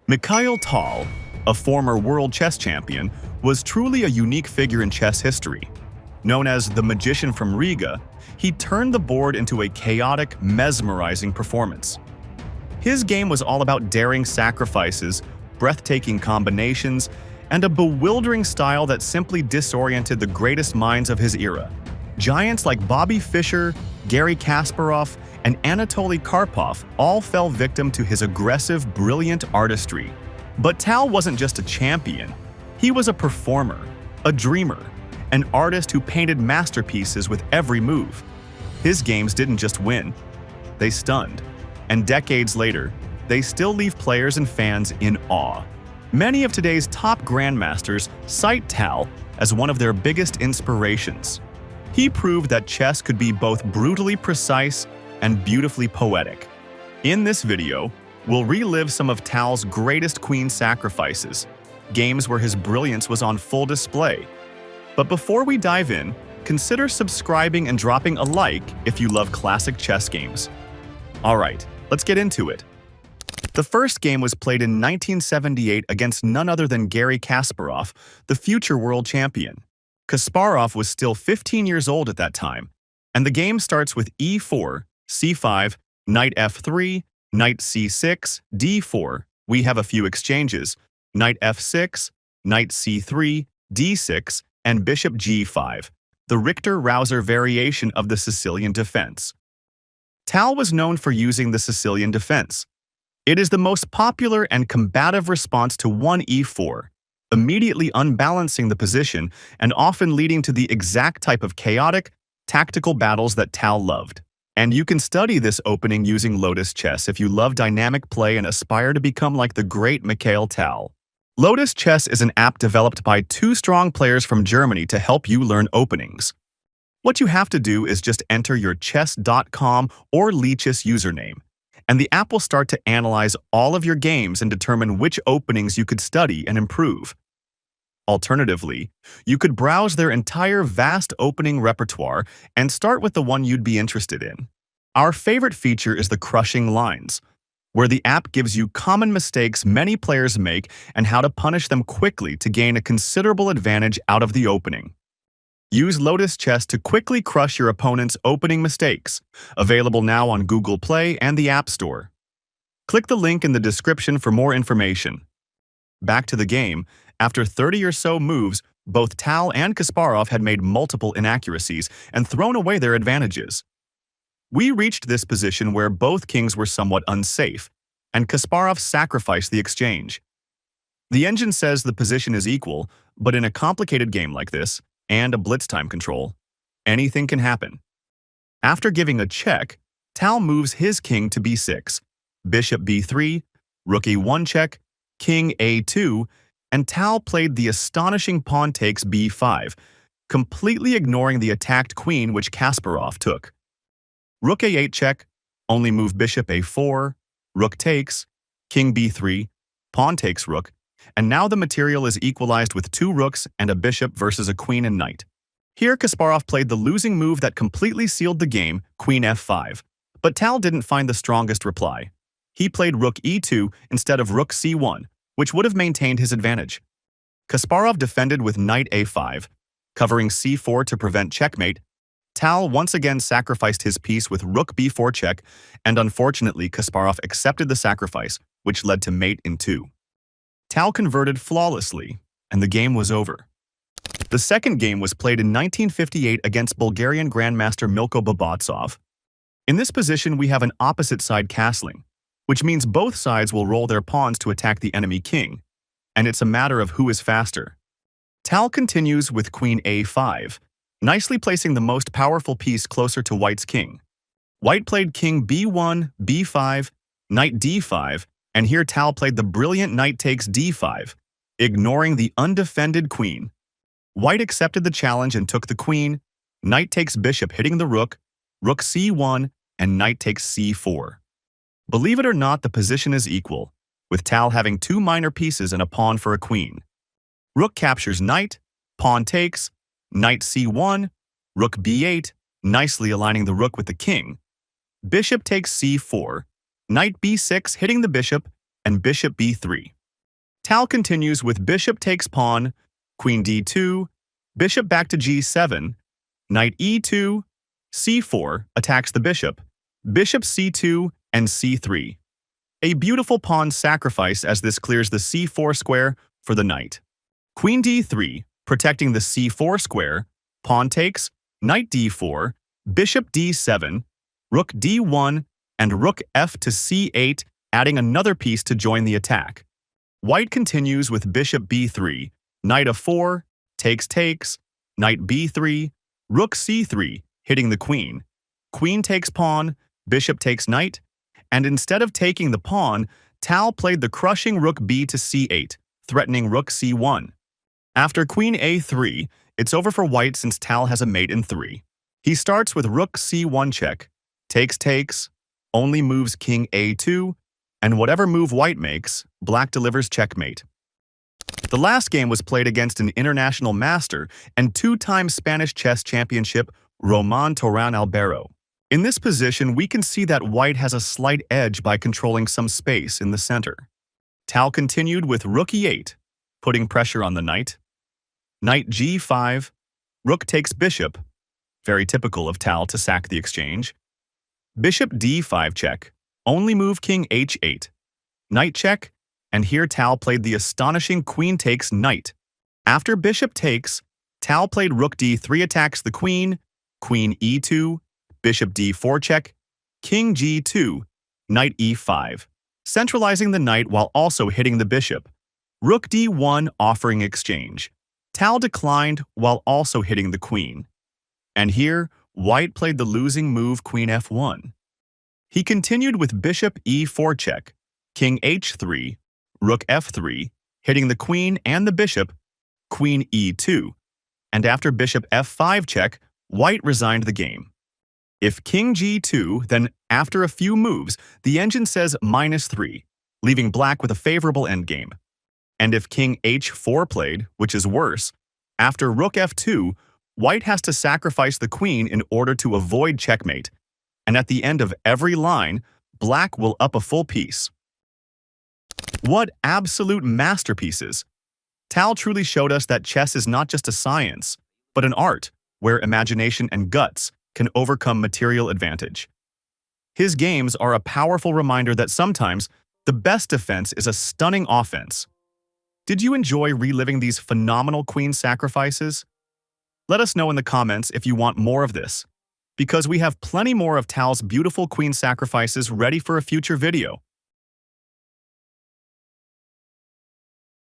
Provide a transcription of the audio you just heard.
Mikhail Tal, a former world chess champion, was truly a unique figure in chess history. Known as the magician from Riga, he turned the board into a chaotic, mesmerizing performance. His game was all about daring sacrifices, breathtaking combinations, and a bewildering style that simply disoriented the greatest minds of his era. Giants like Bobby Fischer, Garry Kasparov, and Anatoly Karpov all fell victim to his aggressive, brilliant artistry. But Tal wasn't just a champion. He was a performer, a dreamer, an artist who painted masterpieces with every move. His games didn't just win, they stunned. And decades later, they still leave players and fans in awe. Many of today's top grandmasters cite Tal as one of their biggest inspirations. He proved that chess could be both brutally precise and beautifully poetic. In this video, we'll relive some of Tal's greatest queen sacrifices, games where his brilliance was on full display. But before we dive in, consider subscribing and dropping a like if you love classic chess games. Alright, let's get into it. The first game was played in 1978 against none other than Garry Kasparov, the future world champion. Kasparov was still 15 years old at that time, and the game starts with e4, c5, knight f3, knight c6, d4. We have a few exchanges, knight f6, knight c3, d6, and bishop g5, the Richter-Rauser variation of the Sicilian defense. Tal was known for using the Sicilian defense. It is the most popular and combative response to 1e4, immediately unbalancing the position and often leading to the exact type of chaotic, tactical battles that Tal loved. And you can study this opening using Lotus Chess if you love dynamic play and aspire to become like the great Mikhail Tal. Lotus Chess is an app developed by two strong players from Germany to help you learn openings. What you have to do is just enter your chess.com or Lichess username, and the app will start to analyze all of your games and determine which openings you could study and improve. Alternatively, you could browse their entire vast opening repertoire and start with the one you'd be interested in. Our favorite feature is the crushing lines, where the app gives you common mistakes many players make and how to punish them quickly to gain a considerable advantage out of the opening. Use Lotus Chess to quickly crush your opponent's opening mistakes, available now on Google Play and the App Store. Click the link in the description for more information. Back to the game, after 30 or so moves, both Tal and Kasparov had made multiple inaccuracies and thrown away their advantages. We reached this position where both kings were somewhat unsafe, and Kasparov sacrificed the exchange. The engine says the position is equal, but in a complicated game like this, and a blitz time control, anything can happen. After giving a check, Tal moves his king to b6, bishop b3, rook e1 check, king a2, and Tal played the astonishing pawn takes b5, completely ignoring the attacked queen which Kasparov took. Rook a8 check, only move bishop a4, rook takes, king b3, pawn takes rook, and now the material is equalized with two rooks and a bishop versus a queen and knight. Here Kasparov played the losing move that completely sealed the game, queen f5, but Tal didn't find the strongest reply. He played rook e2 instead of rook c1, which would have maintained his advantage. Kasparov defended with knight a5, covering c4 to prevent checkmate. Tal once again sacrificed his piece with rook b4 check, and unfortunately Kasparov accepted the sacrifice, which led to mate in 2. Tal converted flawlessly, and the game was over. The second game was played in 1958 against Bulgarian Grandmaster Milko Babatsov. In this position, we have an opposite side castling, which means both sides will roll their pawns to attack the enemy king, and it's a matter of who is faster. Tal continues with queen a5, nicely placing the most powerful piece closer to White's king. White played king b1, b5, knight d5, and here Tal played the brilliant knight takes d5, ignoring the undefended queen. White accepted the challenge and took the queen, knight takes bishop hitting the rook, rook c1, and knight takes c4. Believe it or not, the position is equal, with Tal having two minor pieces and a pawn for a queen. Rook captures knight, pawn takes, knight c1, rook b8, nicely aligning the rook with the king. Bishop takes c4, knight b6 hitting the bishop, and bishop b3. Tal continues with bishop takes pawn, queen d2, bishop back to g7, knight e2, c4 attacks the bishop c2, and c3. A beautiful pawn sacrifice as this clears the c4 square for the knight. Queen d3, protecting the c4 square, pawn takes, knight d4, bishop d7, rook d1, and rook f to c8, adding another piece to join the attack. White continues with bishop b3, knight f4, takes, knight b3, rook c3, hitting the queen. Queen takes pawn, bishop takes knight, and instead of taking the pawn, Tal played the crushing rook b to c8, threatening rook c1. After queen a3, it's over for white since Tal has a mate in 3. He starts with rook c1 check, takes, only moves king a2, and whatever move white makes, black delivers checkmate. The last game was played against an international master and 2-time Spanish chess championship Toran Albero. In this position, we can see that white has a slight edge by controlling some space in the center. Tal continued with rook e8, putting pressure on the knight. Knight g5, rook takes bishop, very typical of Tal to sack the exchange. Bishop d5 check, only move king h8. Knight check, and here Tal played the astonishing queen takes knight. After bishop takes, Tal played rook d3 attacks the queen e2, bishop d4 check, king g2, knight e5, centralizing the knight while also hitting the bishop. Rook d1 offering exchange. Tal declined while also hitting the queen. And here, white played the losing move queen f1. He continued with bishop e4 check, king h3, rook f3, hitting the queen and the bishop, queen e2. And after bishop f5 check, white resigned the game. If king g2, then after a few moves, the engine says -3, leaving black with a favorable endgame. And if king h4 played, which is worse, after rook f2, white has to sacrifice the queen in order to avoid checkmate. And at the end of every line, black will up a full piece. What absolute masterpieces! Tal truly showed us that chess is not just a science, but an art where imagination and guts can overcome material advantage. His games are a powerful reminder that sometimes the best defense is a stunning offense. Did you enjoy reliving these phenomenal queen sacrifices? Let us know in the comments if you want more of this, because we have plenty more of Tal's beautiful queen sacrifices ready for a future video.